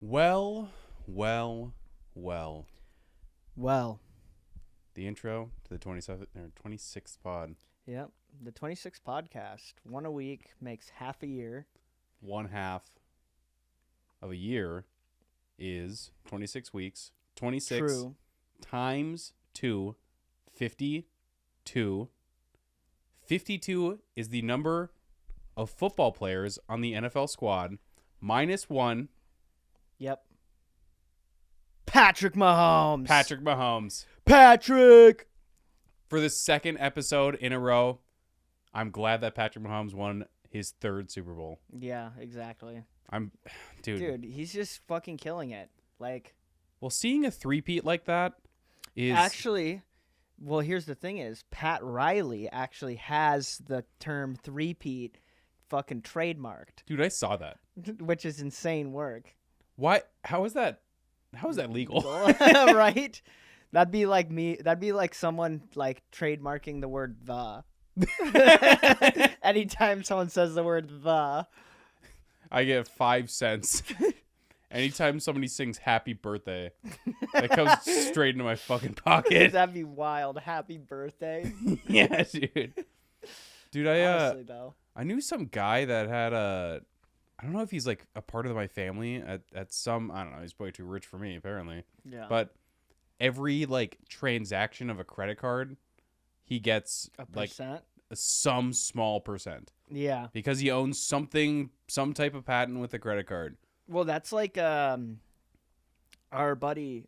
Well, well, well. Well, The intro to the 27th or 26th pod. yep. The 26th podcast, one a week, makes half a year. One half of a year is 26 weeks. 26 True. times 2, 52. 52 is the number of football players on the NFL squad, minus one, Yep. Patrick Mahomes. Patrick Mahomes. Patrick. For the second episode in a row, I'm glad that Patrick Mahomes won his third Super Bowl. Yeah, exactly. Dude. He's just fucking killing it. Like, Well, seeing a three-peat like that is actually, well, here's the thing is, Pat Riley actually has the term three-peat fucking trademarked, dude, I saw that. which is insane work. Why? How is that legal? Right? That'd be like me. That'd be like someone like trademarking the word the. Anytime someone says the word the. I get 5 cents. Anytime somebody sings happy birthday, that comes straight into my fucking pocket. That'd be wild. Happy birthday. Yeah, dude. Dude, Honestly, though. I knew some guy that had I don't know if he's like a part of my family at some, I don't know, he's probably too rich for me apparently. Yeah. But every like transaction of a credit card, he gets a like percent. some small percent Yeah. because he owns some type of patent with the credit card. Well, that's like our buddy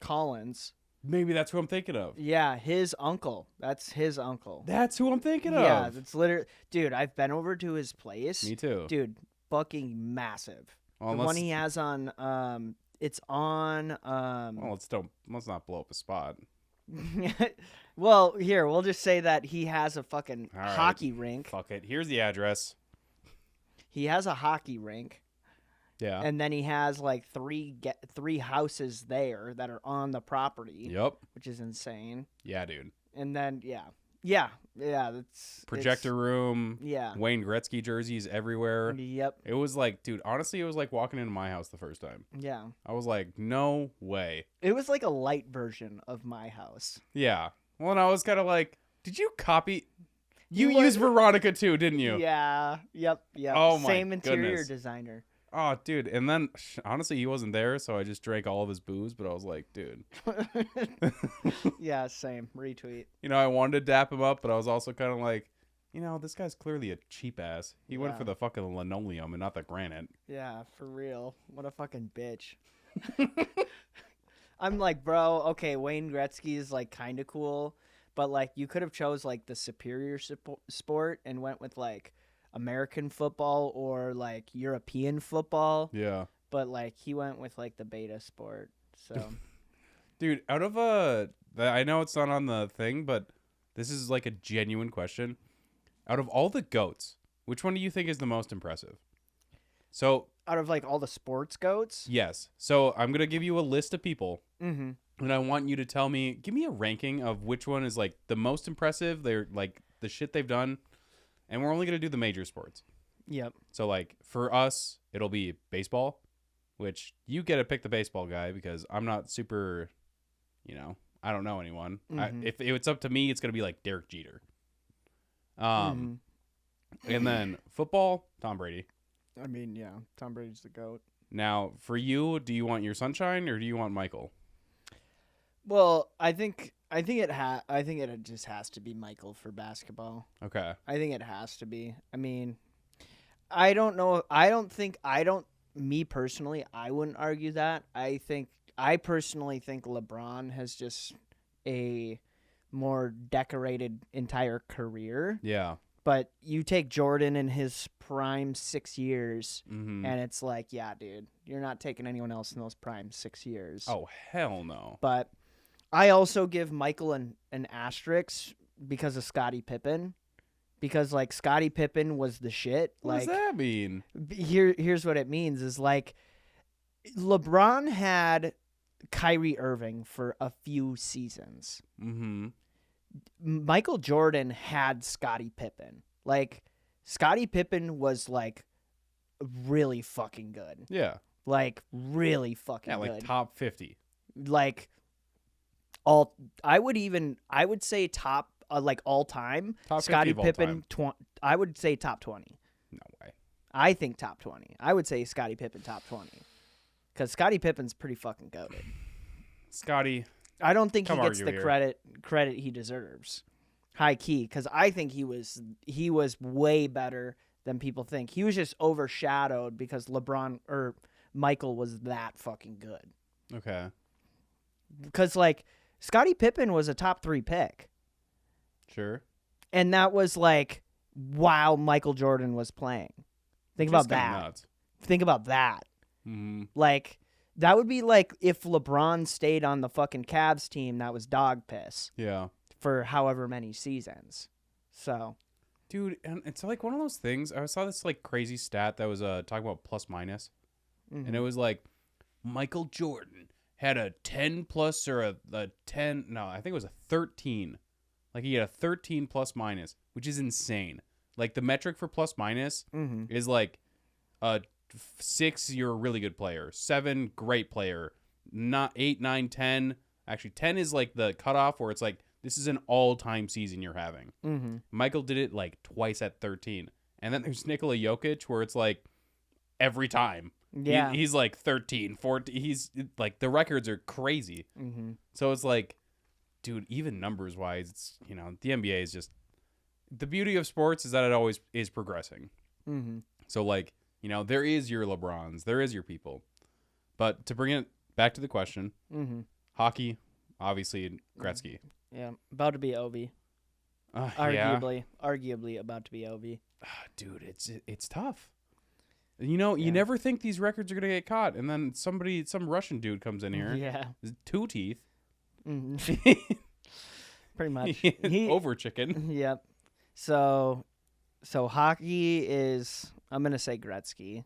Collins. Maybe that's who I'm thinking of. Yeah, his uncle. That's his uncle. That's who I'm thinking of. Yeah, that's literally. Dude, I've been over to his place. Me too. Dude, fucking massive. Well, The one he has on it's on well, let's not blow up a spot. well, here, we'll just say that he has a fucking All right. hockey rink. Fuck it. Here's the address. He has a hockey rink, Yeah. and then he has like three houses there that are on the property, Yep. which is insane. Yeah, dude. And then yeah, that's Projector room. Yeah. Wayne Gretzky jerseys everywhere. Yep. It was like, dude, honestly, it was like walking into my house the first time. Yeah. I was like, no way. It was like a light version of my house. Yeah. Well, and I was kind of like, did you copy? You You used Veronica too, didn't you? Yeah. Yep. Oh my Same interior goodness. designer. Oh, dude. And then, honestly, he wasn't there, so I just drank all of his booze, but I was like, dude. Yeah, same. Retweet. You know, I wanted to dap him up, but I was also kind of like, you know, this guy's clearly a cheap ass. He went Yeah. for the fucking linoleum and not the granite. Yeah, for real. What a fucking bitch. I'm like, bro, okay, Wayne Gretzky is like kind of cool, but like you could have chose like the superior sport and went with like American football or like European football, Yeah. but like he went with like the beta sport. So, Dude, out of I know it's not on the thing, but this is like a genuine question. Out of all the goats, which one do you think is the most impressive? So, out of like all the sports goats, yes. So, I'm going to give you a list of people, mm-hmm. and I want you to tell me, give me a ranking of which one is like the most impressive. They're like the shit they've done. And we're only going to do the major sports. Yep. So, like, for us, it'll be baseball, which you get to pick the baseball guy because I'm not super, you know, I don't know anyone. Mhm. If it's up to me, it's going to be like Derek Jeter. Mhm. And then football, Tom Brady. I mean, yeah, Tom Brady's the GOAT. Now, for you, do you want your sunshine or do you want Michael? Well, I think it just has to be Michael for basketball. Okay. I think it has to be. I mean, I don't know. Me personally, I wouldn't argue that. I personally think LeBron has just a more decorated entire career. Yeah. But you take Jordan in his prime 6 years, Mm-hmm. and it's like, yeah, dude, you're not taking anyone else in those prime 6 years. Oh, hell no. But I also give Michael an asterisk because of Scottie Pippen. Because, like, Scottie Pippen was the shit. What Like, does that mean? here's what it means is, like, LeBron had Kyrie Irving for a few seasons. Mm-hmm. Michael Jordan had Scottie Pippen. Like, Scottie Pippen was, like, really fucking good. Yeah. like really fucking Yeah, like good. top 50. Like I would say top like all time. Top 50 Scottie of all Pippen. time. I would say top 20. No way. I think top 20. I would say Scottie Pippen top 20 because Scottie Pippen's pretty fucking goated. Scotty. I don't think he Come gets argue the here. credit he deserves. High key, because I think he was way better than people think. He was just overshadowed because LeBron or Michael was that fucking good. Okay. Because like Scottie Pippen was a top 3 pick, Sure. and that was like while Michael Jordan was playing. Think about Just kinda that. Nuts. Think about that. Mm-hmm. Like that would be like if LeBron stayed on the fucking Cavs team that was dog piss Yeah. for however many seasons. So, Dude, and it's like one of those things. I saw this like crazy stat that was talking about plus minus, and it was like Michael Jordan had a 10 plus or a 10. No, I think it was a 13. Like he had a 13 plus minus, which is insane. Like the metric for plus minus is like a 6, you're a really good player. 7, great player. Not 8, 9, 10. Actually, 10 is like the cutoff where it's like this is an all-time season you're having. Michael did it like twice at 13. And then there's Nikola Jokic where it's like every time. yeah. He's like 13, 14. He's like the records are crazy. So it's like, dude, even numbers wise, it's, you know, the NBA is just the beauty of sports is that it always is progressing. So like, you know, there is your LeBrons, there is your people. But to bring it back to the question, hockey, obviously Gretzky. Yeah, about to be Ovi. Yeah. Arguably about to be Ovi. Dude, it's tough. You know, you never think these records are gonna get caught, and then some Russian dude comes in here, Yeah, 2 teeth, pretty much. over chicken. Yep. So hockey is I'm gonna say Gretzky,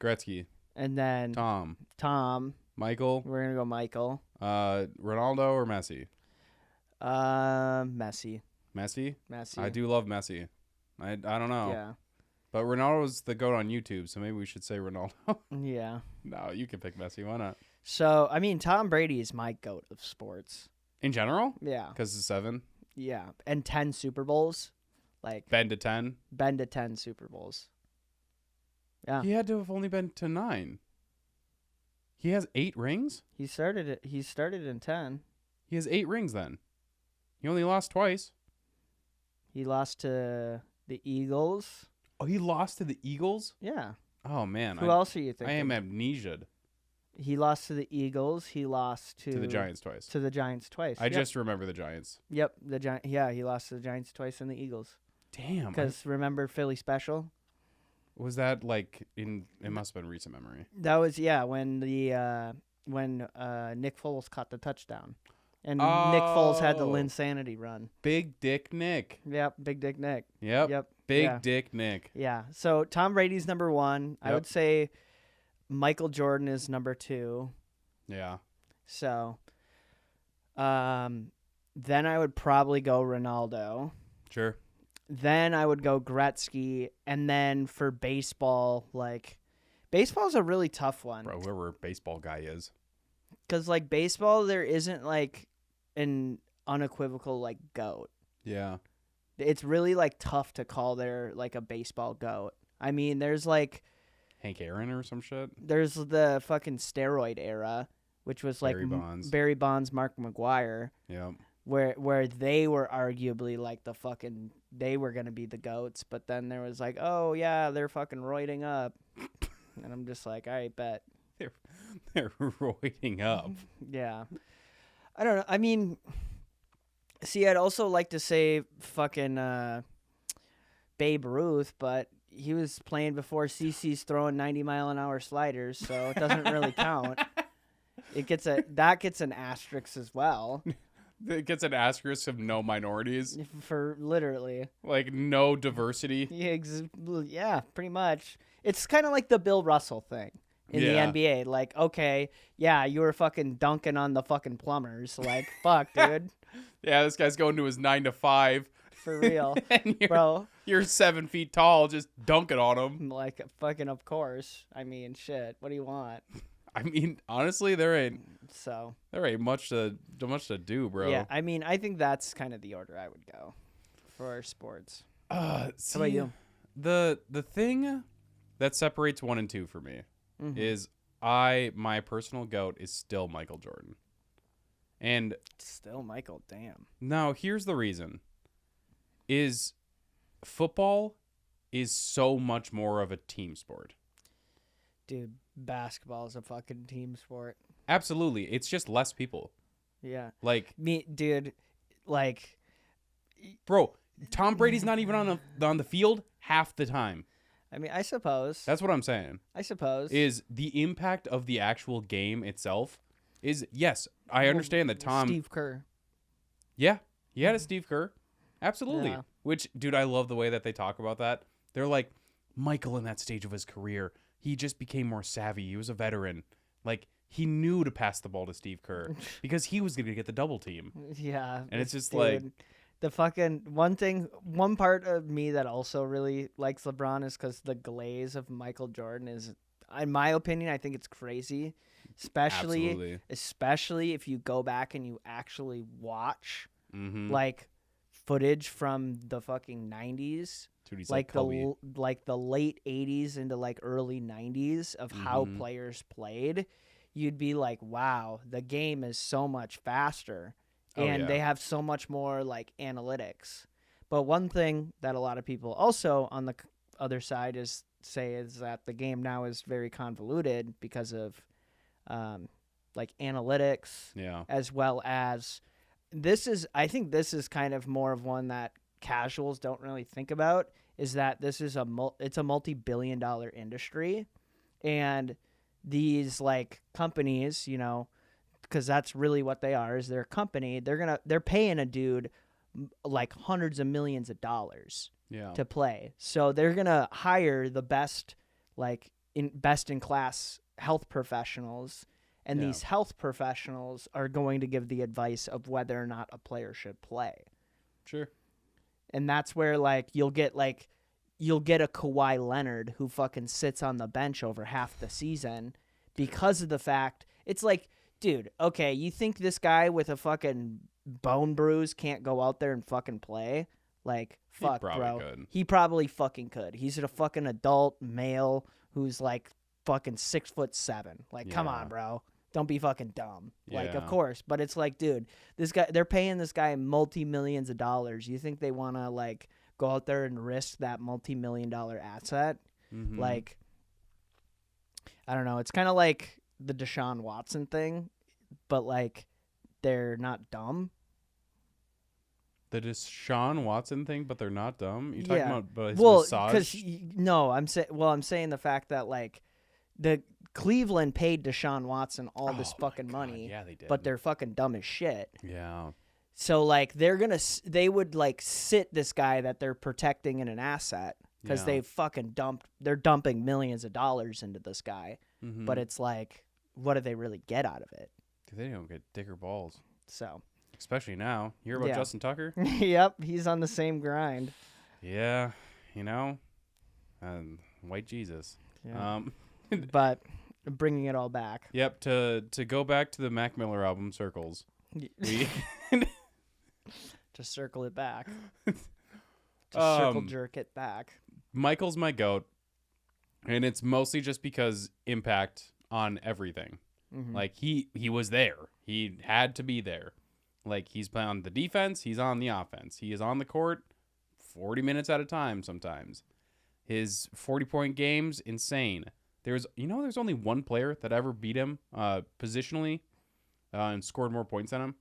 Gretzky, and then Tom. Michael, We're gonna go Michael. Ronaldo or Messi? Messi. Messi. Messi. I do love Messi. I don't know. Yeah. But Ronaldo's the GOAT on YouTube, so maybe we should say Ronaldo. Yeah. No, you can pick Messi. Why not? So I mean, Tom Brady is my GOAT of sports. In general? Yeah. Because it's 7. Yeah, and 10 Super Bowls, like Been to 10. been to 10 Super Bowls. Yeah. He had to have only been to 9. He has 8 rings? He started in 10. He has 8 rings then. He only lost twice. He lost to the Eagles. Oh, he lost to the Eagles? Yeah. Oh, man. Who else are you I thinking? am amnesia'd. He lost to the Eagles. He lost to To the Giants twice. To the Giants twice. I just remember the Giants. Yep, the Giant. Yeah, he lost to the Giants twice and the Eagles. Damn. Because remember Philly Special? Was that like in? It must have been recent memory. That was when Nick Foles caught the touchdown, and Nick Foles had the Oh. Linsanity run. Big Dick Nick. Yep, Big Dick Nick. Yep. Yep. Big yeah. Dick Nick. Yeah. So Tom Brady's number 1. I Yep. would say Michael Jordan is number 2. Yeah. So, then I would probably go Ronaldo. Sure. Then I would go Gretzky, and then for baseball, like baseball's a really tough one. Bro, whoever baseball guy is. Because like baseball, there isn't like an unequivocal like GOAT. Yeah. It's really like tough to call there like a baseball GOAT. I mean, there's like Hank Aaron or some shit. there's the fucking steroid era, which was like Barry Bonds. Barry Bonds, Mark McGuire, Yep. where they were arguably like they were gonna be the GOATs, but then there was like, oh yeah, they're fucking roiding up, and I'm just like, all right, bet. They're roiding up. Yeah. I don't know. I mean, see, I'd also like to say fucking Babe Ruth, but he was playing before CC's throwing 90-mile-an-hour sliders, so it doesn't really count. That gets an asterisk as well It gets an asterisk of no minorities. for literally. Like no diversity. Yeah, pretty much. It's kind of like the Bill Russell thing in Yeah. the NBA. Like, okay, yeah, you were fucking dunking on the fucking plumbers. Like, fuck, dude. Yeah, this guy's going to his 9 to 5. For real. And you're- Bro, You're 7 feet tall, just dunk it on him. Like, fucking, of course. I mean, shit. What do you want? I mean, honestly, there ain't So, much to do, bro. yeah, I mean, I think that's kind of the order I would go for sports. See, How about you? The thing that separates 1 and 2 for me Mhm. is my personal GOAT is still Michael Jordan. And Still Michael, damn. now here's the reason. Is football is so much more of a team sport. Dude, basketball is a fucking team sport. Absolutely. It's just less people. Yeah. Like, Dude, like, bro, Tom Brady's not even on the field half the time. I mean, I suppose. That's what I'm saying. I suppose. Is the impact of the actual game itself is, yes, I understand that Tom Steve Kerr. Yeah, he had a Steve Kerr. Absolutely. Yeah. Which, dude, I love the way that they talk about that. They're like, Michael in that stage of his career, he just became more savvy. He was a veteran. Like, he knew to pass the ball to Steve Kerr because he was going to get the double team. Yeah. And it's just dude, like, the fucking one part of me that also really likes LeBron is because the glaze of Michael Jordan is, in my opinion, I think it's crazy. absolutely. Especially if you go back and you actually watch Mm-hmm. like footage from the fucking 90s, Dude, he's like Kobe. the late 80s into like early 90s of how Mhm. players played. You'd be like, wow, the game is so much faster Oh, and yeah. they have so much more like analytics. But one thing that a lot of people also on the other side is that the game now is very convoluted because of like analytics, Yeah. as well as I think this is kind of more of one that casuals don't really think about, is that this is it's a multi-billion-dollar industry, and these like companies, you know, because that's really what they are, is they're a company. They're paying a dude like hundreds of millions of dollars Yeah. to play. So they're gonna hire the best, like best in class health professionals, and Yeah. these health professionals are going to give the advice of whether or not a player should play. Sure. And that's where like you'll get a Kawhi Leonard who fucking sits on the bench over half the season because of the fact it's like, dude, okay, you think this guy with a fucking bone bruise can't go out there and fucking play? Like, fuck, probably bro. could. He probably fucking could. He's a fucking adult male who's like fucking 6'7". Like, come Yeah. on, bro. Don't be fucking dumb. Like, of Yeah. course. But it's like, dude, this guy, they're paying this guy multi-millions of dollars. You think they want to, like, go out there and risk that multi-million-dollar asset? Mhm. Like, I don't know. It's kind of like the Deshaun Watson thing, but, like, they're not dumb. The Deshaun Watson thing, but they're not dumb. You talking Yeah. about his Well, massage? no, I'm saying the fact that, like, the Cleveland paid Deshaun Watson all this Oh my fucking God, money, Yeah, they did. but they're fucking dumb as shit. yeah. So like they would like sit this guy that they're protecting in an asset because Yeah. they fucking they're dumping millions of dollars into this guy. Mhm. But it's like, what do they really get out of it? They don't get dick or balls, So, especially now. You hear about Yeah. Justin Tucker? yep, he's on the same grind. Yeah, you know, white Jesus. Yeah. Um, But bringing it all back. yep. To go back to the Mac Miller album, Circles. We To circle it back. To circle jerk it back. Michael's my goat, and it's mostly just because impact on everything. Mhm. Like he was there. He had to be there. Like he's playing on the defense, he's on the offense. He is on the court 40 minutes at a time sometimes. His 40-point games, insane. There's only one player that ever beat him positionally and scored more points than him.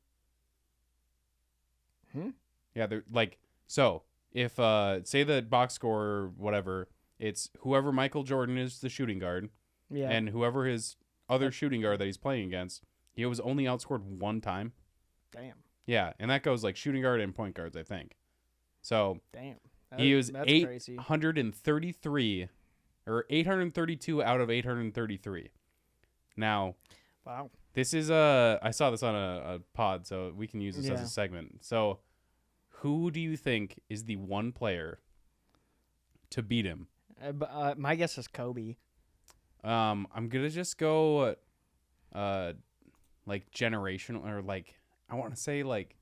Yeah, they're like, so if say the box score or whatever, it's whoever Michael Jordan is the shooting guard, Yeah. and whoever his other shooting guard that he's playing against, he was only outscored one time. Damn. Yeah, and that goes like shooting guard and point guards, I think. So Damn. he was That's crazy. 833 or 832 out of 833. Now, Wow. this is I saw this on a pod, so we can use this as Yeah. a segment. So, who do you think is the one player to beat him. My guess is Kobe. I'm gonna just go, like generational or like I want to say like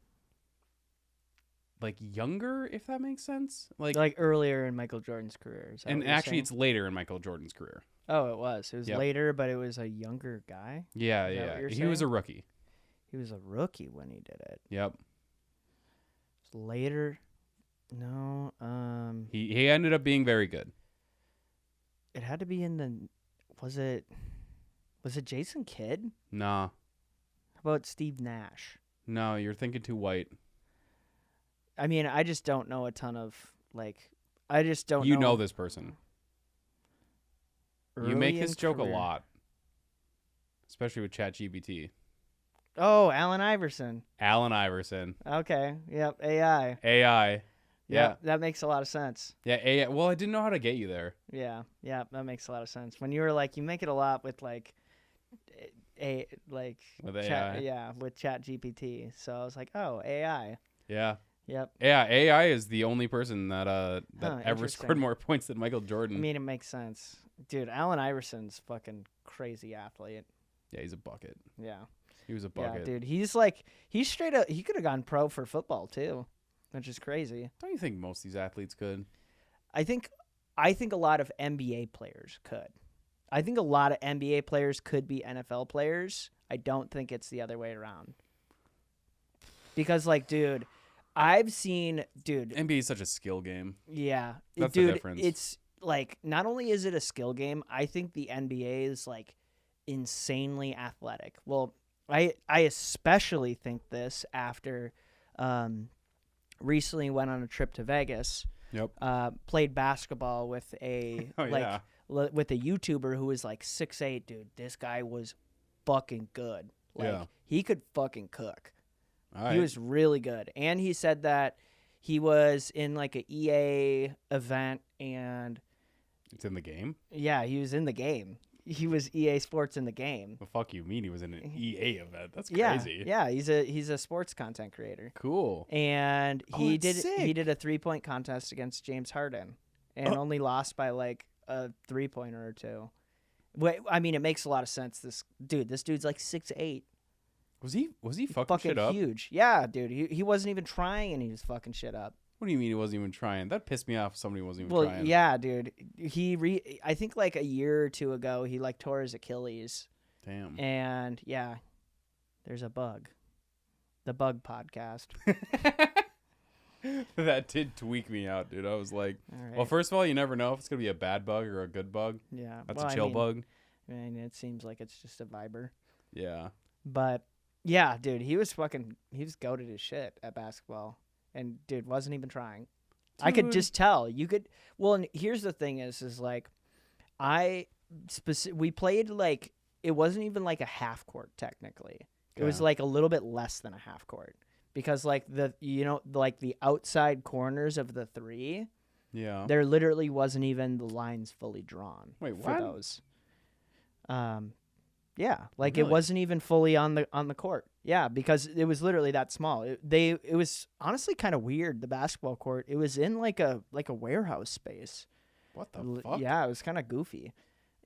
younger, if that makes sense. Like earlier in Michael Jordan's career. Is that And what you're actually, saying? it's later in Michael Jordan's career. Oh, it was. It was Yep. later, but it was a younger guy. Yeah, Is that yeah. what you're He was a saying? rookie. He was a rookie when he did it. Yep. Later, no. He ended up being very good. It had to be in the. Was it Jason Kidd? Nah, How about Steve Nash? no, you're thinking too white. I mean, I just don't know a ton of like. I just don't. You know this person. You make early this in joke career. a lot, especially with ChatGPT. Oh, Allen Iverson. Allen Iverson, Okay. Yep. AI. AI. Yeah, Yep, that makes a lot of sense. yeah, AI. Well, I didn't know how to get you there. Yeah. Yeah. That makes a lot of sense. When you were like, you make it a lot with like, With chat, AI. yeah, with Chat GPT. So I was like, oh, AI. Yeah, Yep. yeah. AI is the only person that Huh, ever scored interesting. more points than Michael Jordan. I mean, it makes sense, dude. Allen Iverson's fucking crazy athlete. Yeah, he's a bucket. Yeah. He was a Yeah, bucket. dude. He's straight up. He could have gone pro for football too, which is crazy. Don't you think most of these athletes could? I think a lot of NBA players could. I think a lot of NBA players could be NFL players. I don't think it's the other way around. Because like, dude, I've seen, dude, NBA is such a skill game. yeah, That's the dude, difference. it's like not only is it a skill game, I think the NBA is like insanely athletic. Well, I especially think this after recently went on a trip to Vegas. Yep. Played basketball with a Oh, yeah. with a YouTuber who was like 6'8", dude. This guy was fucking good. Like Yeah. he could fucking cook. All right. He was really good. And he said that he was in like a EA event and It's in the game. yeah, he was in the game. He was EA Sports in the game. The fuck you mean he was in an EA event? That's Yeah, crazy. yeah, he's a sports content creator. Cool. And Oh, he that's did he sick. did a 3-point contest against James Harden and only lost by like a 3-pointer or two. I mean, it makes a lot of sense. This dude's like 6'8", Was he fucking fucking shit up? huge. Yeah, dude, he wasn't even trying and he was fucking shit up. What do you mean he wasn't even trying? That pissed me off. If somebody wasn't even Well, trying. yeah, dude. I think like a year or two ago, he like tore his Achilles, Damn. and yeah, there's a bug. The Bug Podcast. That did tweak me out, dude. I was like, All right. well, first of all, you never know if it's gonna be a bad bug or a good bug. yeah, That's well, a chill bug. I mean, it seems like it's just a viber, Yeah. but yeah, dude, he was goated as shit at basketball, and dude wasn't even trying. I could Dude. just tell. You could. Well, and here's the thing: is like, we played like it wasn't even like a half court technically. It was Okay. like a little bit less than a half court because like like the outside corners of the three, Yeah. there literally wasn't even the lines fully drawn. Wait, for what? those? Yeah, like it Really? wasn't even fully on the court. Yeah, because it was literally that small. It was honestly kind of weird. The basketball court. It was in like a warehouse space. What the fuck? Yeah, it was kind of goofy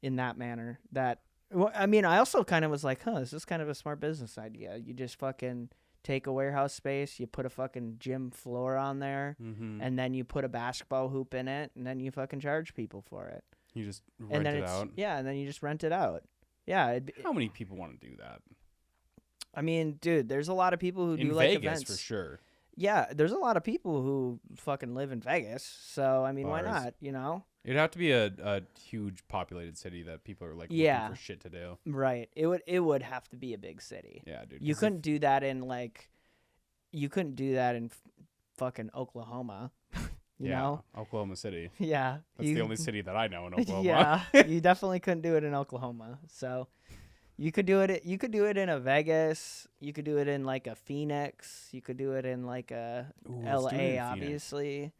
in that manner. That well, I mean, I also kind of was like, this is kind of a smart business idea. You just fucking take a warehouse space, you put a fucking gym floor on there, Mm-hmm. and then you put a basketball hoop in it, and then you fucking charge people for it. You just And rent then it out. yeah, and then you just rent it out. Yeah, How many people want to do that? I mean, dude, there's a lot of people who In do like Vegas, events. for sure. Yeah, there's a lot of people who fucking live in Vegas. So I mean, why Bars. not? You know, It'd have to be a huge populated city that people are like Yeah. looking for shit to do. right? It would have to be a big city. Yeah, dude. You 'cause couldn't do that in like, you couldn't do that in fucking Oklahoma. You know? Oklahoma City. Yeah. That's the only city that I know in Oklahoma. Yeah, you definitely couldn't do it in Oklahoma. So you could do it. You could do it in a Vegas. You could do it in like a Phoenix. You could do it in like a Ooh, let's do it in LA. Phoenix. Obviously,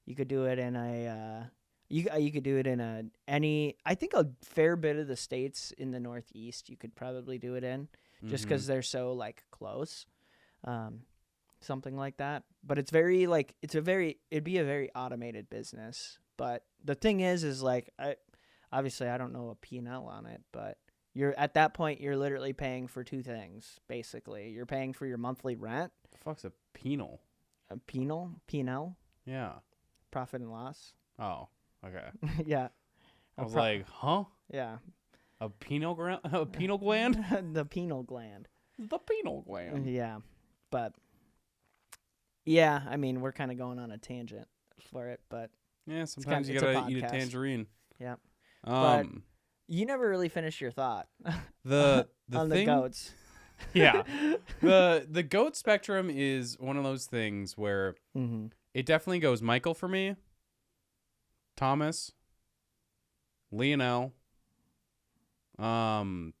you could do it in a. You could do it in any. I think a fair bit of the states in the Northeast you could probably do it in, just Mhm. because they're so like close. Something like that. But it's very like it'd be a very automated business. But the thing is like obviously I don't know a P&L on it, but you're at that point you're literally paying for two things basically. You're paying for your monthly rent, The fuck's a penal? a P&L, Yeah. profit and loss. Oh, okay. Yeah. I was like, huh? Yeah. A penal gland? A penal gland? The pineal gland. The penal gland. Yeah. But yeah, I mean, we're kind of going on a tangent for it, but Yeah, sometimes you it's a gotta eat a podcast. tangerine. Yeah. Um, you never really finished your thought the on thing, the goats. yeah, the goat spectrum is one of those things where Mm-hmm. it definitely goes Michael for me, Thomas, Lionel, and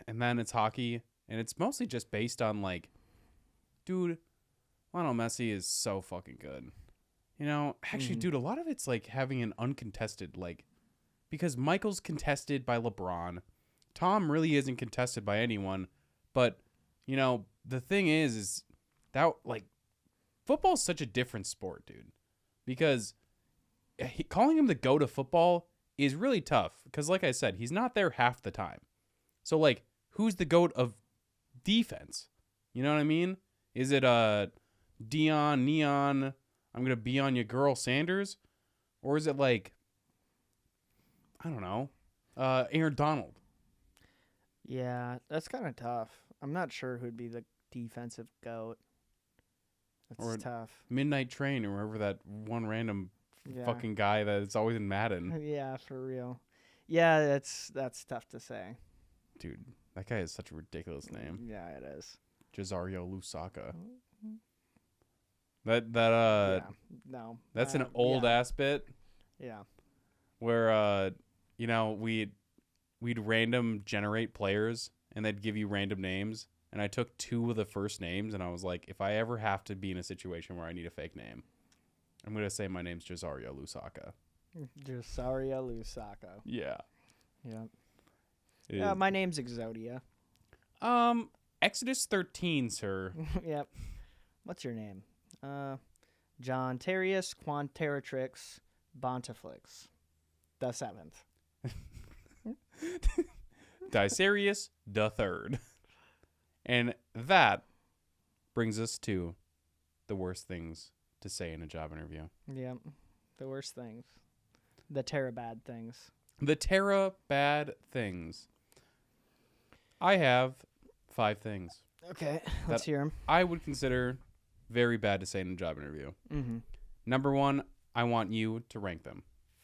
then it's hockey, and it's mostly just based on like, dude, Lionel Messi is so fucking good. You know, actually, Mhm. dude, a lot of it's like having an uncontested, like, because Michael's contested by LeBron. Tom really isn't contested by anyone. But, you know, the thing is that, like, football's such a different sport, dude. Because calling him the GOAT of football is really tough. Because, like I said, he's not there half the time. So, like, who's the GOAT of defense? You know what I mean? Is it Dion, Neon, I'm going to be on your girl Sanders? Or is it like, I don't know, Aaron Donald? Yeah, that's kind of tough. I'm not sure who'd be the defensive goat. That's Or- tough. Midnight Train, or whoever that one random Yeah. fucking guy that's always in Madden. Yeah, for real. Yeah, that's tough to say. Dude, that guy has such a ridiculous name. Yeah, it is. Jazario Lusaka. Mm-hmm. That Yeah. No. that's an yeah, old ass bit Yeah. where you know, we'd random generate players and they'd give you random names, and I took two of the first names and I was like, if I ever have to be in a situation where I need a fake name, I'm gonna say my name's Jazario Lusaka. Jasaria Lusaka. Yeah. Yeah. It Yeah, is. my name's Exodia. Exodus 13, sir. Yep. What's your name? John Terrius Quanteratrix Bontiflix. The 7th. Dicerius the Third. And that brings us to the worst things to say in a job interview. Yep. The worst things. The bad things. The Terra bad things. I have 5 things Okay, let's hear them. I would consider very bad to say in a job interview. Mm-hmm. Number 1, I want you to rank them.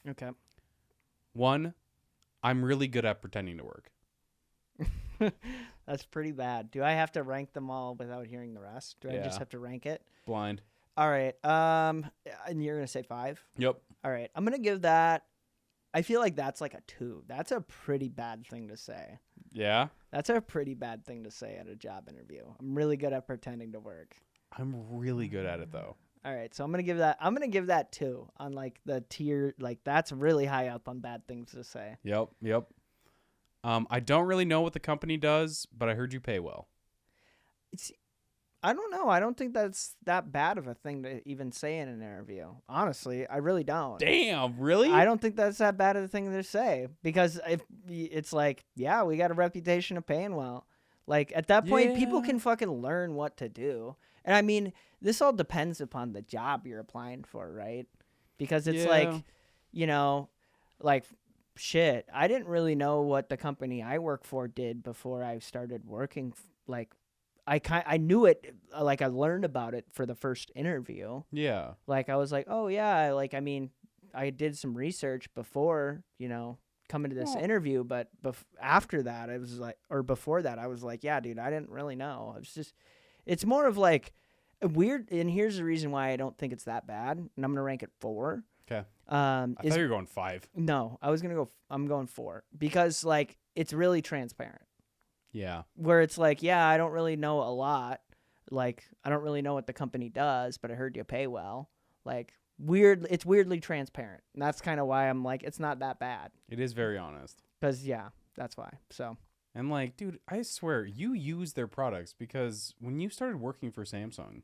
Okay. 1, I'm really good at pretending to work. That's pretty bad. Do I have to rank them all without hearing the rest? Do I Yeah. just have to rank it? Blind. All right. And you're gonna say 5? Yep. All right. I'm gonna give that. I feel like that's like a 2. That's a pretty bad thing to say. Yeah. That's a pretty bad thing to say at a job interview. I'm really good at pretending to work. I'm really good at it though. All right, so I'm gonna give that 2 on like the tier. Like that's really high up on bad things to say. Yep. I don't really know what the company does, but I heard you pay well. I don't know. I don't think that's that bad of a thing to even say in an interview. Honestly, I really don't. Damn, really? I don't think that's that bad of a thing to say because if it's like, yeah, we got a reputation of paying well. Like at that point, people Yeah. can fucking learn what to do. And I mean, this all depends upon the job you're applying for, right? Because it's Yeah. like, you know, like shit. I didn't really know what the company I work for did before I started working. Like, I knew it. Like I learned about it for the first interview. Yeah. Like I was like, oh yeah, like I mean, I did some research before, you know, coming to this Well- interview, but after that, I was like, or before that, I was like, yeah, dude, I didn't really know. It's just, it's more of like a weird. And here's the reason why I don't think it's that bad, and I'm gonna rank it 4. Okay. I I thought you were going 5. no, I was gonna go. I'm going 4 because like it's really transparent. Yeah. Where it's like, yeah, I don't really know a lot. Like, I don't really know what the company does, but I heard you pay well. Like, it's weirdly transparent. And that's kind of why I'm like, it's not that bad. It is very honest. Because, yeah, that's why. So, And like, dude, I swear you use their products because when you started working for Samsung,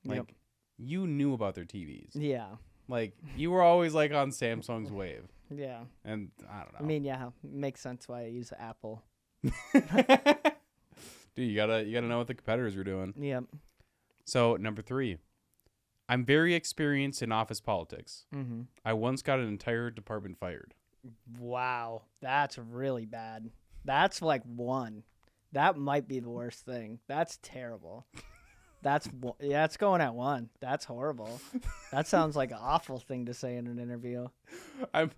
like Yep. you knew about their TVs. yeah. Like you were always like on Samsung's wave, Yeah. and I don't know. I mean, yeah, makes sense why I use Apple. Dude, you gotta know what the competitors are doing. Yep. So number 3, I'm very experienced in office politics. Mm-hmm. I once got an entire department fired. Wow, that's really bad. That's like 1. That might be the worst thing. That's terrible. That's going at 1. That's horrible. That sounds like an awful thing to say in an interview. I'm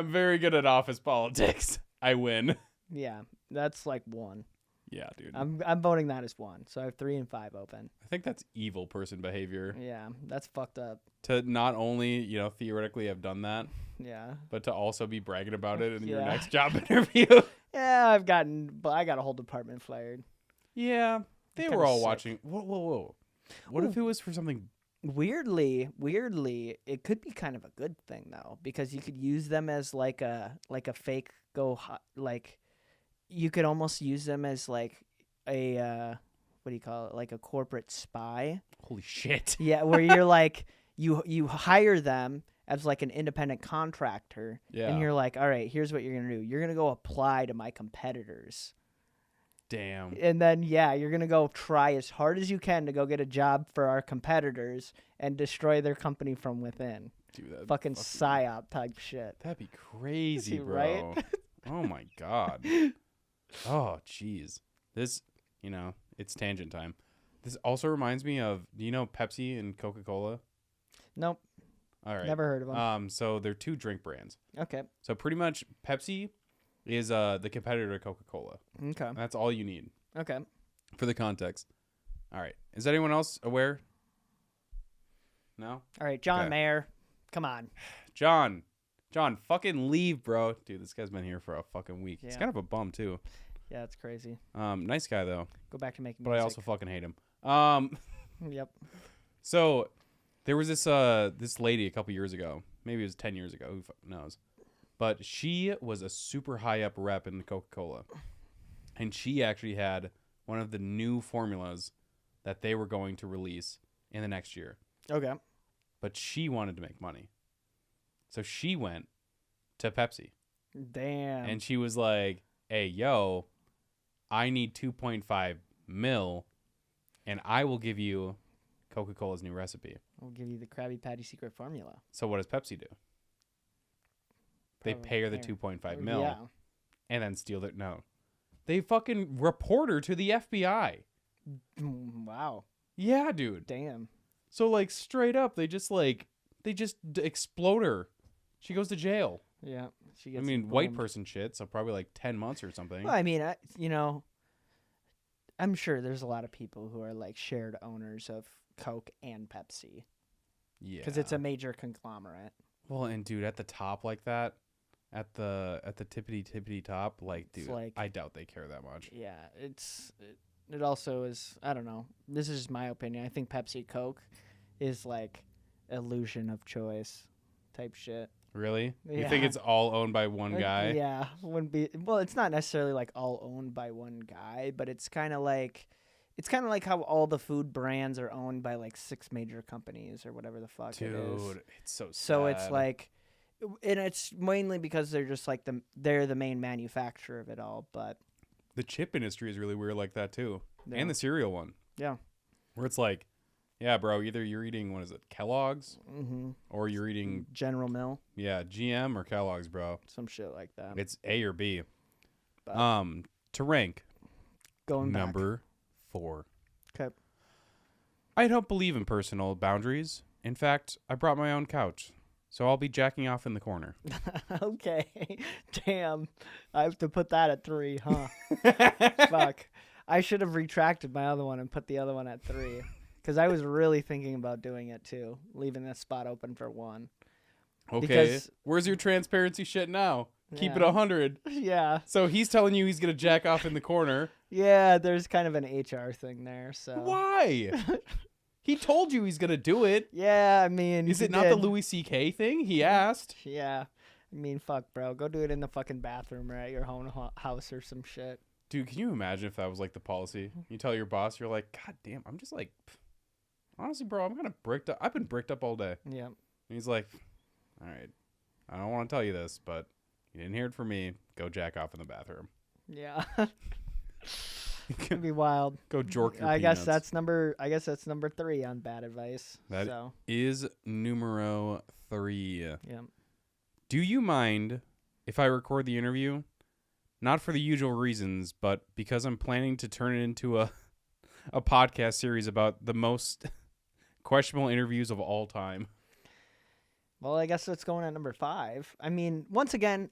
very good at office politics. I win. Yeah, that's like 1. Yeah, dude. I'm voting that as 1. So I have 3 and 5 open. I think that's evil person behavior. Yeah, that's fucked up. To not only, theoretically have done that, Yeah. but to also be bragging about it in your Yeah. next job interview. Yeah, I got a whole department fired. Yeah. They Kinda were all sick. watching. Whoa. What if it was for something? Weirdly, it could be kind of a good thing though, because you could use them as like a fake like you could almost use them as like a what do you call it? Like a corporate spy. Holy shit. Yeah, where you're like you hire them as like an independent contractor, Yeah. and you're like, all right, here's what you're gonna do. You're gonna go apply to my competitors. Damn. And then, you're going to go try as hard as you can to go get a job for our competitors and destroy their company from within. Dude, that'd Fucking psyop type shit. That'd be crazy, bro. Right? Oh my god. Oh, jeez. This, it's tangent time. This also reminds me of, Pepsi and Coca-Cola? Nope. All right. Never heard of them. So they're 2 drink brands. Okay. So pretty much Pepsi is the competitor to Coca-Cola. Okay. That's all you need Okay. for the context. All right. Is anyone else aware? No? All right. John Okay. Mayer. Come on. John, fucking leave, bro. Dude, this guy's been here for a fucking week. He's Yeah. kind of a bum, too. Yeah, it's crazy. Nice guy, though. Go back to making But I music. also fucking hate him. Yep. So there was this lady a couple years ago. Maybe it was 10 years ago. Who knows? But she was a super high up rep in Coca-Cola. And she actually had one of the new formulas that they were going to release in the next year. Okay. But she wanted to make money. So she went to Pepsi. Damn. And she was like, hey, yo, I need 2.5 mil, and I will give you Coca-Cola's new recipe. I'll give you the Krabby Patty secret formula. So what does Pepsi do? They Probably pay her the fair. 2.5 mil Yeah. and then steal their... No. They fucking report her to the FBI. Wow. Yeah, dude. Damn. So, like, straight up, they just explode her. She goes to jail. Yeah. She I gets mean, white blamed. person shit, so probably like 10 months or something. Well, I mean, I'm sure there's a lot of people who are like shared owners of Coke and Pepsi Yeah. because it's a major conglomerate. Well, and dude, at the top like that, at the tippity top, like, dude, like- I doubt they care that much. Yeah, it also is. I don't know. This is just my opinion. I think Pepsi Coke is like illusion of choice type shit. Really? You think Yeah. it's all owned by one guy? Yeah, wouldn't be. Well, it's not necessarily like all owned by one guy, but it's kind of like how all the food brands are owned by like 6 major companies or whatever the fuck it is. Dude, it's so sad. So it's like, and it's mainly because they're just like they're the main manufacturer of it all. But the chip industry is really weird like that too. yeah. And the cereal one. Yeah. Where it's like, yeah, bro, either you're eating, what is it, Kellogg's? Mm-hmm. Or you're eating, General Mill, yeah, GM or Kellogg's, bro. some shit like that. It's A or B. But To rank, going back. number 4. 'Kay. I don't believe in personal boundaries. In fact, I brought my own couch, so I'll be jacking off in the corner. Okay. Damn. I have to put that at 3, huh? Fuck. I should have retracted my other one and put the other one at 3. Because I was really thinking about doing it too, leaving this spot open for 1. Okay, Because- where's your transparency shit now? Keep it Yeah. 100. Yeah. So he's telling you he's going to jack off in the corner. Yeah, there's kind of an HR thing there, so. Why? He told you he's going to do it. Yeah, I mean. Is he it not the did. Louis C.K. thing? He asked. Yeah. I mean, fuck, bro. Go do it in the fucking bathroom or at your own house or some shit. Dude, can you imagine if that was like the policy? You tell your boss, you're like, God damn, I'm just like, honestly, bro, I'm kind of bricked up. I've been bricked up all day. Yeah. And he's like, all right, I don't want to tell you this, but you didn't hear it from me. Go jack off in the bathroom. Yeah. It'd be wild. Go jork your I peanuts. guess that's number 3 on bad advice. That so is numero 3. yeah. Do you mind if I record the interview? Not for the usual reasons, but because I'm planning to turn it into a podcast series about the most questionable interviews of all time. Well, I guess it's going at number 5. I mean, once again,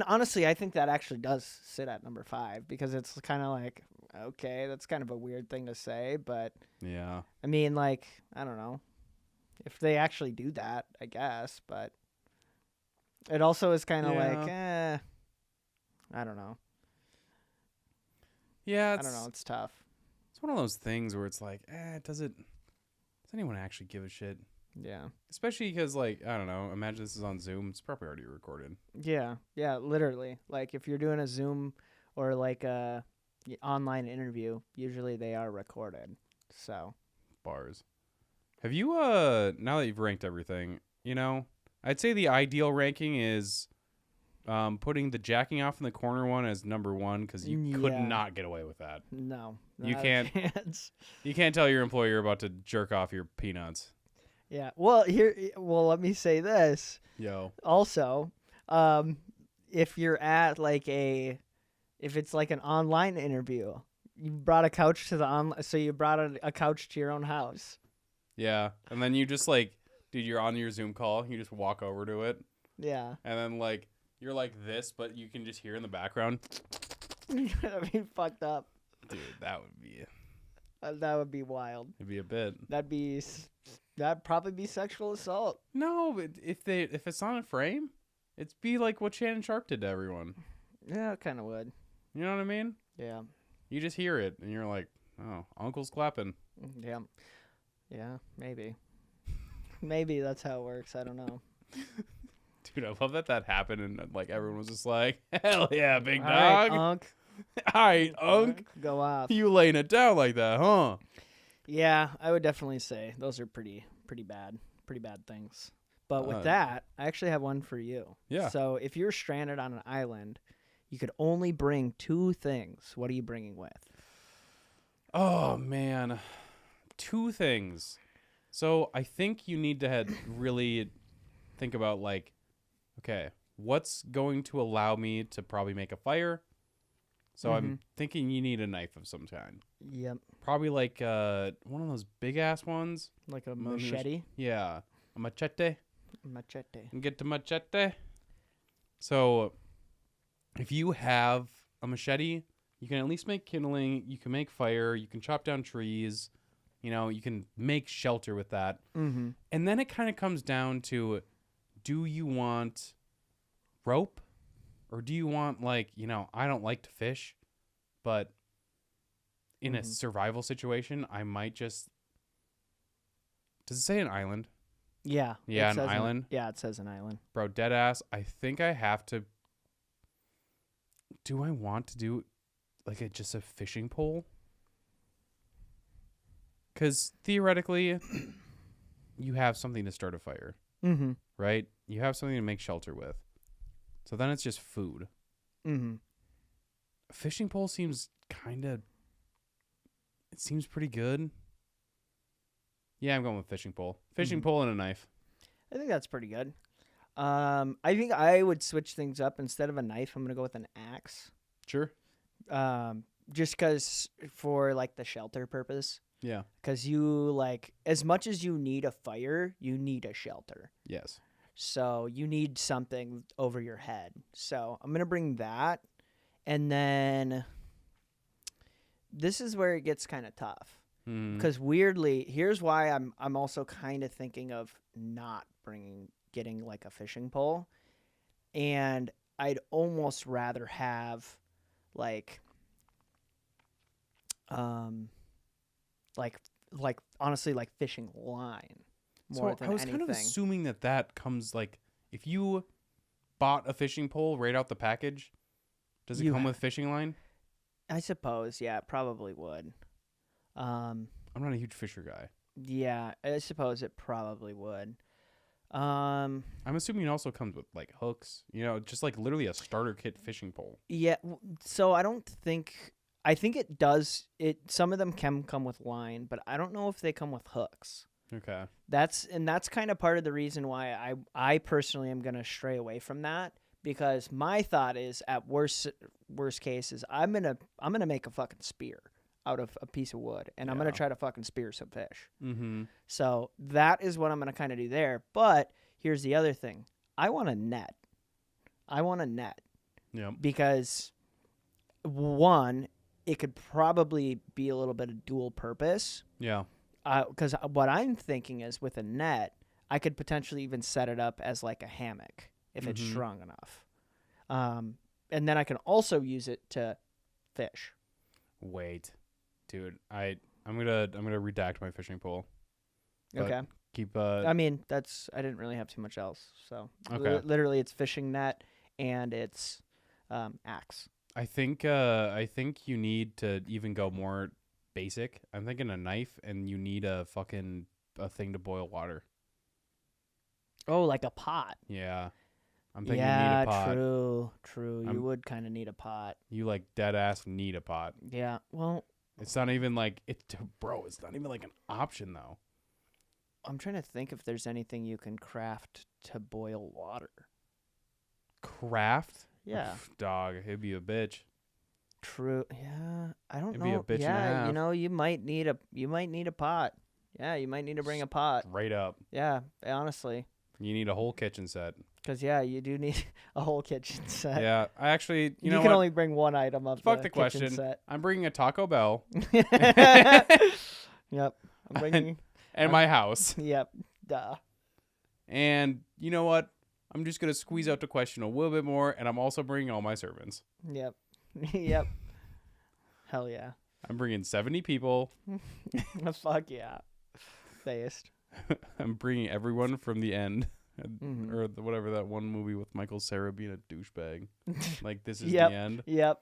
honestly, I think that actually does sit at number 5 because it's kind of like, okay, that's kind of a weird thing to say, but Yeah. I mean, like, I don't know if they actually do that, I guess, but it also is kind of like, I don't know. Yeah, I don't know. It's tough. It's one of those things where it's like, does anyone actually give a shit? Yeah. Especially because, like, I don't know, imagine this is on Zoom. It's probably already recorded. Yeah. Yeah, literally. Like, if you're doing a Zoom or, like, a online interview, usually they are recorded. So. Bars. Have you, now that you've ranked everything, I'd say the ideal ranking is putting the jacking off in the corner one as number 1 because you could not get away with that. No. You not a can't. chance. You can't tell your employer you're about to jerk off your peanuts. Yeah. Well, let me say this. Yo. Also, if you're at if it's like an online interview, you brought a couch to so you brought a couch to your own house. Yeah. And then you just like, dude, you're on your Zoom call. You just walk over to it. Yeah. And then like, you're like this, but you can just hear in the background. That'd be fucked up. Dude, that would be wild. it'd be a bit. That'd probably be sexual assault. No, but if it's on a frame, it'd be like what Shannon Sharp did to everyone. Yeah, it kind of would. You know what I mean? Yeah. You just hear it, and you're like, oh, Uncle's clapping. Yeah. Yeah, maybe. Maybe that's how it works. I don't know. Dude, I love that happened, and like everyone was just like, hell yeah, big All right, dog. Unc. All right, Unc. Go off. You laying it down like that, huh? Yeah, I would definitely say those are pretty bad things. But with that, I actually have one for you. Yeah. So if you're stranded on an island, you could only bring 2 things. What are you bringing with? Oh man, 2 things. So I think you need to really think about like, okay, what's going to allow me to probably make a fire? So I'm thinking you need a knife of some kind. Yep. Probably like one of those big ass ones. Like a machete? Yeah, a machete. Machete. And get the machete. So if you have a machete, you can at least make kindling. You can make fire. You can chop down trees. You can make shelter with that. Mm-hmm. And then it kind of comes down to, do you want rope? Or do you want, like, I don't like to fish, but in a survival situation, I might just... Does it say an island? Yeah. Yeah, an island? It says an island. Bro, dead ass, I think I have to... Do I want to do, like, just a fishing pole? Because theoretically, you have something to start a fire, right? You have something to make shelter with. So then it's just food. Mm-hmm. A fishing pole seems it seems pretty good. Yeah, I'm going with fishing pole. Fishing pole and a knife. I think that's pretty good. I think I would switch things up. Instead of a knife, I'm going to go with an axe. Sure. Just because for, like, the shelter purpose. Yeah. Because as much as you need a fire, you need a shelter. Yes. So you need something over your head. So I'm going to bring that. And then this is where it gets kind of tough. Because weirdly, here's why I'm also kind of thinking of not getting like a fishing pole. And I'd almost rather have like honestly, like fishing line. More than I was anything. kind of assuming that comes like, if you bought a fishing pole right out the package, does it come with fishing line? I suppose, yeah, it probably would. I'm not a huge fisher guy. Yeah, I suppose it probably would. Um, I'm assuming it also comes with like hooks, just like literally a starter kit fishing pole. yeah. So I don't think. I think it does. Some of them can come with line, but I don't know if they come with hooks. Okay. That's kind of part of the reason why I personally am gonna stray away from that, because my thought is at worst case is I'm gonna make a fucking spear out of a piece of wood, and I'm gonna Yeah. try to fucking spear some fish. Mm-hmm. So that is what I'm gonna kind of do there. But here's the other thing: I want a net. Yep. Because one, it could probably be a little bit of dual purpose. Yeah. Because what I'm thinking is with a net, I could potentially even set it up as like a hammock if it's Mhm. strong enough. And then I can also use it to fish. Wait, dude. I'm gonna redact my fishing pole. But Okay. Keep I mean, I didn't really have too much else. So Okay. literally it's fishing net and it's axe. I think you need to even go more basic. I'm thinking a knife, and you need a thing to boil water. Oh, like a pot. Yeah. I'm thinking you Yeah, need a pot. true. You I'm- would kind of need a pot. You like dead ass need a pot. Yeah. Well, It's not even like bro. It's not even like an option though. I'm trying to think if there's anything you can craft to boil water. Craft. Yeah. Dog. It'd be a bitch. True. Yeah. I don't It'd know. be a bitch and a yeah, half. you might need a pot. Yeah, you might need to bring a pot. Right up. Yeah, honestly. You need a whole kitchen set. Because, yeah, you do need a whole kitchen set. Yeah. I actually. You know can what? only bring one item of Fuck the the kitchen question. set. I'm bringing a Taco Bell Yep. I'm bringing. and my house. Yep. Duh. And you know what? I'm just gonna squeeze out the question a little bit more, and I'm also bringing all my servants. Yep. Yep. Hell yeah. I'm bringing 70 people. Fuck yeah. Based. I'm bringing everyone from the end, Mhm. or whatever that one movie with Michael Cera being a douchebag. Like this is Yep. the end. Yep.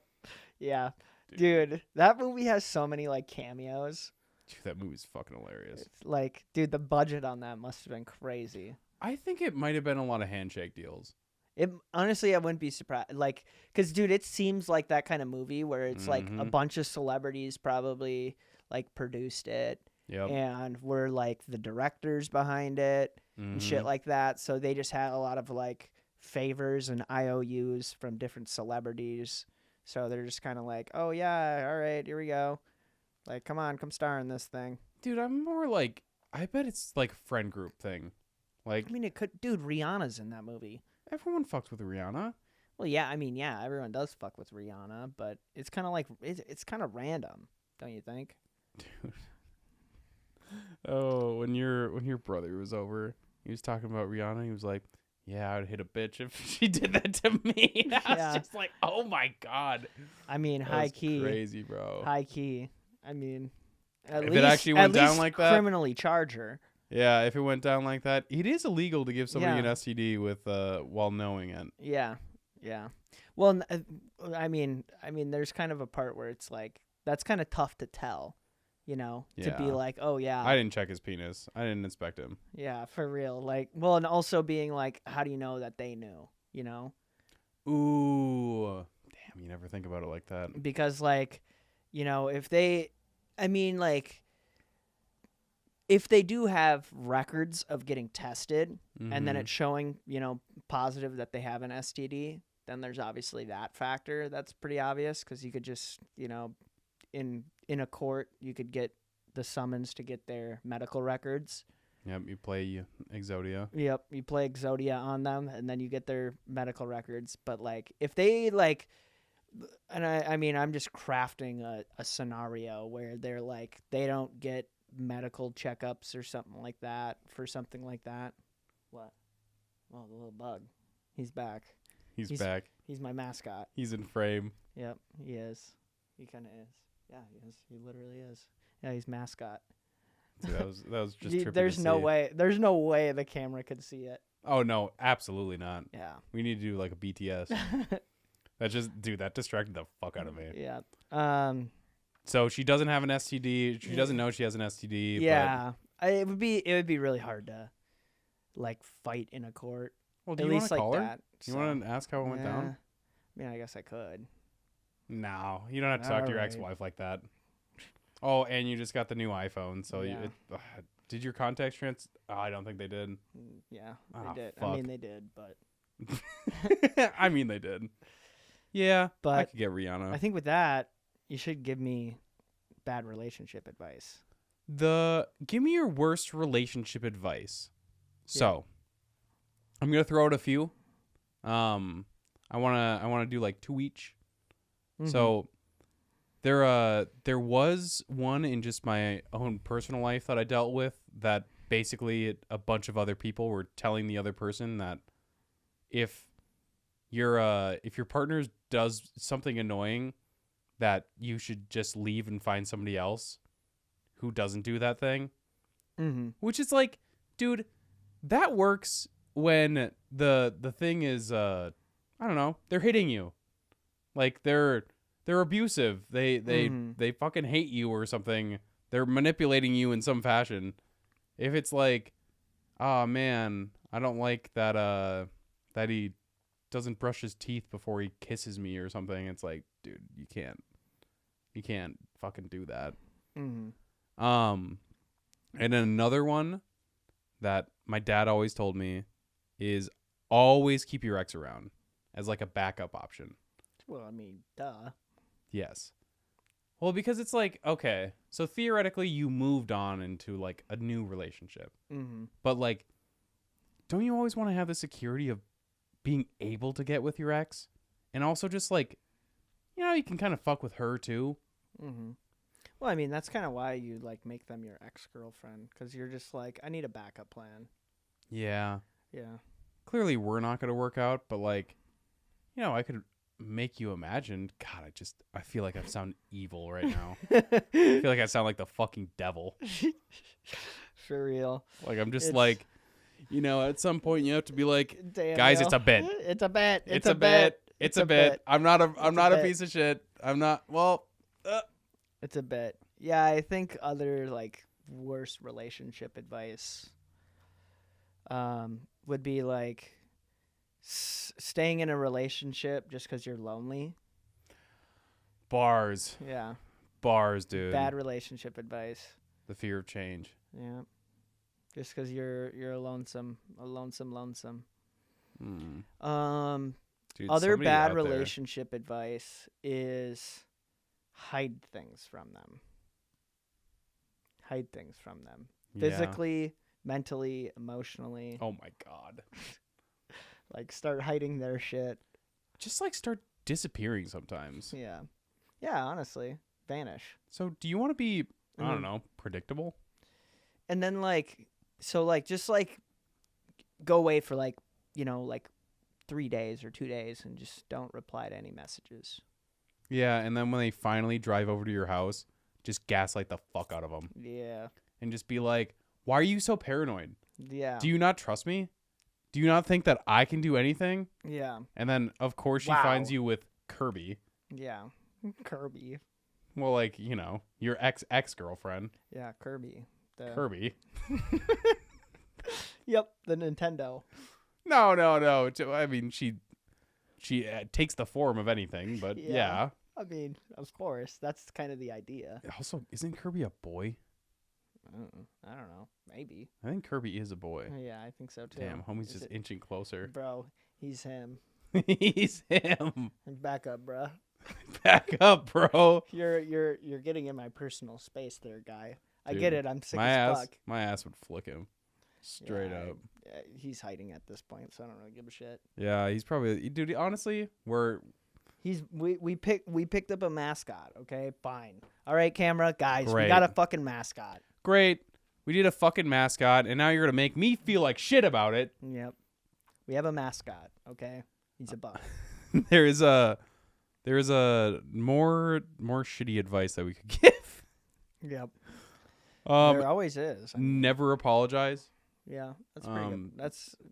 Yeah. Dude, that movie has so many like cameos. Dude, that movie's fucking hilarious. It's like, dude, the budget on that must have been crazy. I think it might have been a lot of handshake deals. It honestly, I wouldn't be surprised. Like, cause dude, it seems like that kind of movie where it's like a Mhm. bunch of celebrities probably like produced it, Yep. and were like the directors behind it and shit Mhm. like that. So they just had a lot of like favors and IOUs from different celebrities. So they're just kind of like, oh yeah, all right, here we go. Like, come on, come star in this thing. Dude, I'm more like, I bet it's like a friend group thing. Like I mean, it could, dude. Rihanna's in that movie. everyone fucks with Rihanna. Well, yeah, I mean, yeah, everyone does fuck with Rihanna, but it's kind of like it's kind of random, don't you think? Dude. Oh, when your brother was over, he was talking about Rihanna. He was like, "Yeah, I'd hit a bitch if she did that to me." I Yeah. was just like, "Oh my god, I mean, that high was key, crazy, bro." high key. I mean, at If it least, actually went at down least like that- criminally charge her. Yeah, if it went down like that, it is illegal to give somebody Yeah. an STD with while knowing it. Yeah, yeah. Well, I mean, there's kind of a part where it's like that's kind of tough to tell, to be Yeah. like, oh yeah, I didn't check his penis. I didn't inspect him. yeah, for real. Like, well, and also being like, how do you know that they knew? Ooh, damn! You never think about it like that. Because like, if they, I mean, like, if they do have records of getting tested and then Mhm. it's showing, positive that they have an STD, then there's obviously that factor that's pretty obvious, because you could just, in a court, you could get the summons to get their medical records. Yep, you play Exodia. Yep, you play Exodia on them, and then you get their medical records. But like, if they like, and I mean, I'm just crafting a scenario where they're like, they don't get medical checkups or something like that for something like that. What? Oh, the little bug. He's back. He's He's- back. He's my mascot. He's in frame. Yep, he is. He kind of is. Yeah, he is. He literally is. Yeah, he's mascot. Dude, that was just. Dude, trippy to there's no see. way. There's no way the camera could see it. Oh no, absolutely not. Yeah. We need to do like a BTS. That just, dude, that distracted the fuck out of me. Yeah. So she doesn't have an STD. She doesn't know she has an STD. Yeah. It would be really hard to. like fight in a court. Well, do At you want least to like call her? that. You want to ask how it went down? I mean, I guess I could. No, you don't have to talk to your Alright. ex-wife like that. Oh, and you just got the new iPhone, so Yeah. did your contacts trans? Oh, I don't think they did. Yeah, Ah, they did. I fuck. mean, they did, but I mean, they did. Yeah, I But could get Rihanna. I think with that, you should give me bad relationship advice. Give me your worst relationship advice. So, I'm gonna throw out a few. I wanna do like 2 each. So, there was one in just my own personal life that I dealt with that basically a bunch of other people were telling the other person that if your partner does something annoying, that you should just leave and find somebody else who doesn't do that thing. Which is like, dude, that works when the thing is I don't know, they're hitting you. Like they're abusive. They fucking hate you or something. They're manipulating you in some fashion. If it's like, oh man, I don't like that he doesn't brush his teeth before he kisses me or something. It's like, dude, you can't fucking do that. And then another one that my dad always told me is always keep your ex around as like a backup option. Well, I mean, duh. Yes. Well, because it's like, okay, so theoretically you moved on into like a new relationship. But like, don't you always want to have the security of being able to get with your ex? And also just like, you can kind of fuck with her too. Well, I mean, that's kind of why you like make them your ex-girlfriend, because you're just like, I need a backup plan. Yeah. Yeah. Clearly we're not going to work out, but like, I could make you imagine. God, I feel like I sound evil right now. I feel like I sound like the fucking devil. For real. Like I'm just like, at some point you have to be like, Daniel, guys, it's a bit. It's a bet. It's a bit. It's a bit. I'm not a bit. piece of shit. I'm not. Well, It's a bit. Yeah, I think other like worst relationship advice would be like staying in a relationship just because you're lonely. Bars, Yeah. dude. Bad relationship advice. The fear of change. Yeah. Just because you're a lonesome. Dude, Other somebody bad out there- relationship advice is hide things from them. Hide things from them. Yeah. Physically, mentally, emotionally. Oh my god. Like start hiding their shit. Just like start disappearing sometimes. Yeah. Yeah, honestly. Vanish. So do you want to be, I Mhm. don't know, predictable? And then just go away for like 3 days or 2 days and just don't reply to any messages. Yeah, and then when they finally drive over to your house, just gaslight the fuck out of them. Yeah. And just be like, why are you so paranoid? Yeah. Do you not trust me? Do you not think that I can do anything? Yeah. And then, of course, she Wow. finds you with Kirby. Yeah. Kirby. Well, like, your ex-girlfriend. Yeah, Kirby. Kirby. Yep, the Nintendo. No. I mean, she takes the form of anything, but yeah. I mean, of course, that's kind of the idea. Also, isn't Kirby a boy? I don't know. Maybe. I think Kirby is a boy. Yeah, I think so too. Damn, homie's Is just it- inching closer. Bro, he's him. He's him. Back up, bro. Back up, bro. You're getting in my personal space there, guy. I Dude, get it. I'm sick My as ass, fuck. my ass would flick him. Straight Yeah, up. He's hiding at this point, so I don't really give a shit. Yeah, he's probably, dude. Honestly, We picked up a mascot. Okay, fine. All right, camera guys, we Great. got a fucking mascot. great. We need a fucking mascot, and now you're gonna make me feel like shit about it. Yep, we have a mascot. Okay, he's a buck. There is a more shitty advice that we could give. Yep. There Um, always is. I mean, never apologize. yeah, that's pretty good.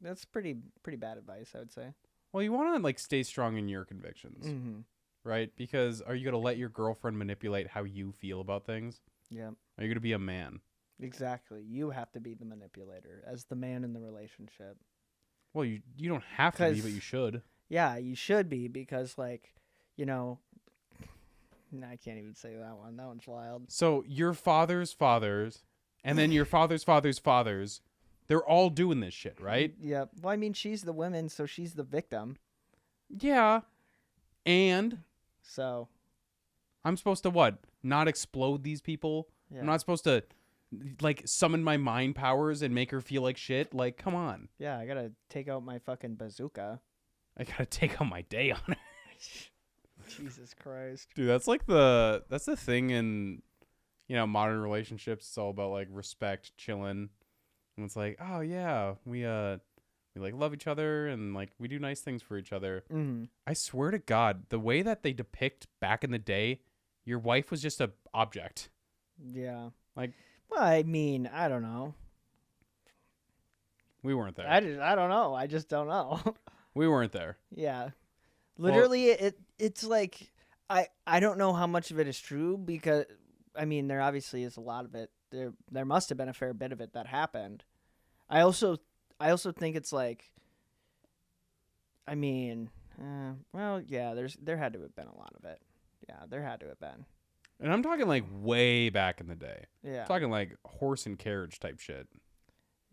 That's pretty bad advice, I would say. Well, you want to like stay strong in your convictions, Mm-hmm. right? Because are you gonna let your girlfriend manipulate how you feel about things? Yep. Are you gonna be a man? Exactly. You have to be the manipulator as the man in the relationship. Well, you don't have to be, 'Cause- but you should. Yeah, you should be because, like, you know, I can't even say that one. That one's wild. So your father's fathers, and then your father's father's fathers, they're all doing this shit, right? Yeah. Well, I mean, she's the woman, so she's the victim. Yeah. And So, I'm supposed to what? Not explode these people? yeah. I'm not supposed to like summon my mind powers and make her feel like shit? Like, come on. Yeah, I gotta take out my fucking bazooka. I gotta take out my day on her. Jesus Christ. Dude, that's the thing in modern relationships. It's all about like respect, chilling. And it's like, oh yeah, we like love each other and like we do nice things for each other. Mm-hmm. I swear to God, the way that they depict back in the day, your wife was just a object. Yeah. Like, well, I mean, I don't know. We weren't there. I don't know. I just don't know. We weren't there. Yeah. Literally, it's like I don't know how much of it is true because I mean there obviously is a lot of it. There must have been a fair bit of it that happened. I also think it's like I mean, well, yeah, there had to have been a lot of it. Yeah, there had to have been. And I'm talking like way back in the day. Yeah. I'm talking like horse and carriage type shit.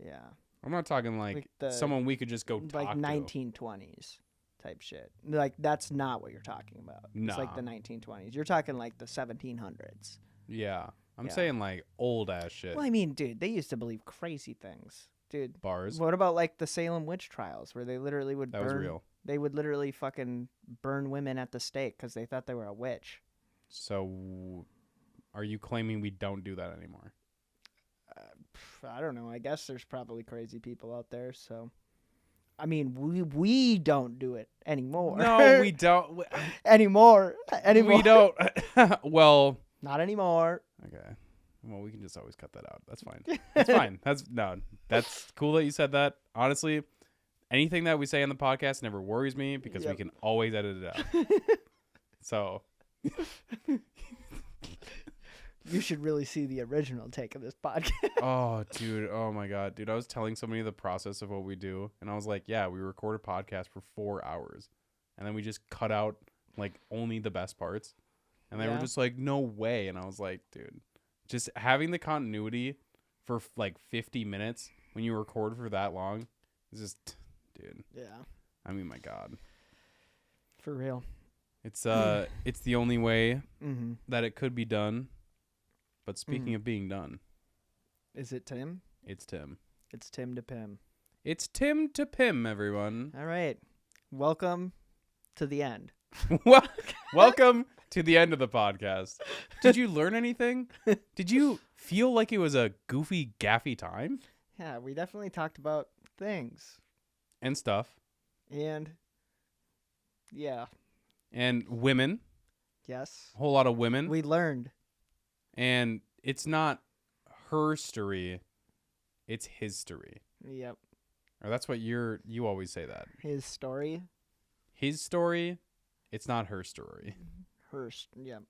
Yeah. I'm not talking like someone we could just go talk like to. 1920s type shit. Like that's not what you're talking about. It's like the 1920s. You're talking like the 1700s. Yeah. I'm Yeah. saying like old ass shit. Well, I mean, dude, they used to believe crazy things. Dude, Bars. what about like the Salem witch trials where they literally would That burn was real. They would literally fucking burn women at the stake cuz they thought they were a witch. So are you claiming we don't do that anymore? I don't know. I guess there's probably crazy people out there, so I mean, we don't do it anymore. No, we don't. anymore. We don't. Well, Not anymore. okay. Well, we can just always cut that out. That's fine. That's fine. That's cool that you said that. Honestly, anything that we say on the podcast never worries me because we Yep. can always edit it out. So, You should really see the original take of this podcast. oh, dude. Oh, my God. Dude, I was telling somebody the process of what we do. And I was like, yeah, we record a podcast for 4 hours. And then we just cut out, like, only the best parts. And they were Yeah. just like, no way. And I was like, dude, just having the continuity for, like, 50 minutes when you record for that long is just, dude. Yeah. I mean, my God. For real. It's the only way Mm-hmm. that it could be done. But speaking of being done, Is it Tim? it's Tim. It's Tim to Pim. It's Tim to Pim, everyone. All right. Welcome to the end. Welcome to the end of the podcast. Did you learn anything? Did you feel like it was a goofy, gaffy time? Yeah, we definitely talked about things. And stuff. And yeah. And women. Yes. A whole lot of women. We learned. And it's not her story. It's his story. Yep. Or that's what you always say that. His story. His story. It's not her story. Yep.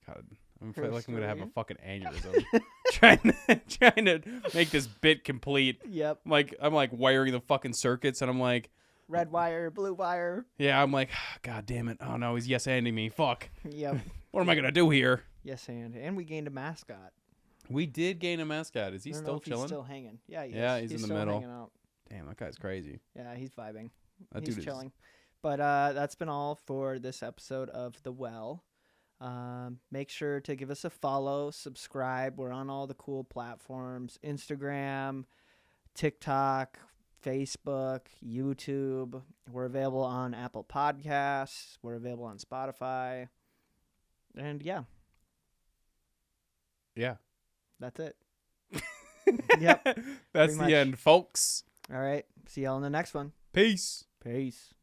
God, I Her feel like I'm gonna have a story. fucking aneurysm trying to make this bit complete. Yep. I'm like wiring the fucking circuits, and I'm like, Red wire, blue wire. yeah, I'm like, God damn it! Oh no, he's yes anding me. Fuck. Yep. What am I gonna do here? Yes, and we gained a mascot. We did gain a mascot. Is he I don't know still if chilling? He's still hanging. Yeah, he Yeah, is. he's in the still middle. Hanging out. Damn, that guy's crazy. Yeah, he's vibing. That He's dude chilling. But that's been all for this episode of The Well. Make sure to give us a follow, subscribe. We're on all the cool platforms: Instagram, TikTok, Facebook, YouTube. We're available on Apple Podcasts. We're available on Spotify. And yeah, Yeah. that's it. Yep. That's much. the end, folks. All right. See y'all in the next one. Peace. Peace.